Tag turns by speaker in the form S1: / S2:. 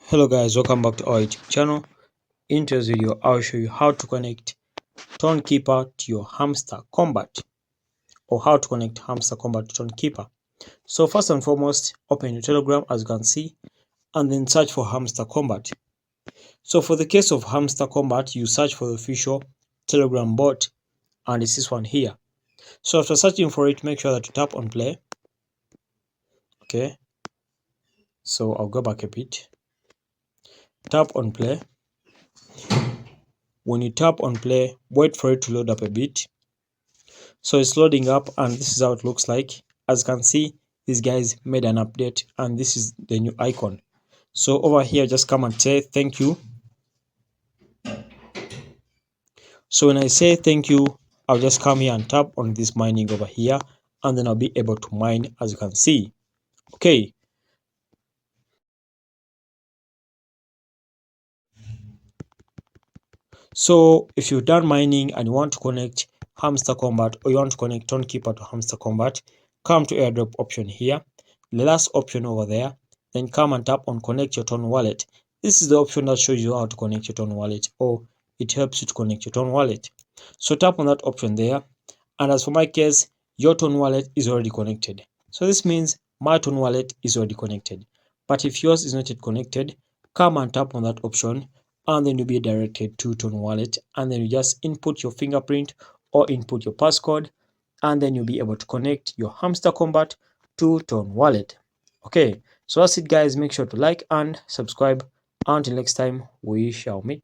S1: Hello guys, welcome back to our YouTube channel. In today's video, I'll show you how to connect Tonkeeper to your Hamster Kombat, or how to connect Hamster Kombat to Tonkeeper. So first and foremost, open your Telegram as you can see, and then search for Hamster Kombat. So for the case of Hamster Kombat, you search for the official Telegram bot, and it's this one here. So after searching for it, make sure that you tap on play. Okay, so I'll go back a bit. Tap on play. When you tap on play, wait for it to load up a bit. So it's loading up, and this is how it looks like. As you can see, these guys made an update, and this is the new icon. So over here, just come and say thank you. So when I say thank you, I'll just come here and tap on this mining over here, and then I'll be able to mine, as you can see. Okay. So if you're done mining and you want to connect Hamster Kombat, or you want to connect Tonkeeper to Hamster Kombat, come to airdrop option here, the last option over there, then come and tap on connect your Ton wallet. This is the option that shows you how to connect your Ton wallet, or it helps you to connect your Ton wallet. So tap on that option there, and as for my case, your Ton wallet is already connected. So this means my Ton wallet is already connected. But if yours is not yet connected, come and tap on that option, and then you'll be directed to Ton wallet, and then you just input your fingerprint or input your passcode, and then you'll be able to connect your Hamster Kombat to Ton wallet. Okay, so that's it guys. Make sure to like and subscribe. Until next time, we shall meet.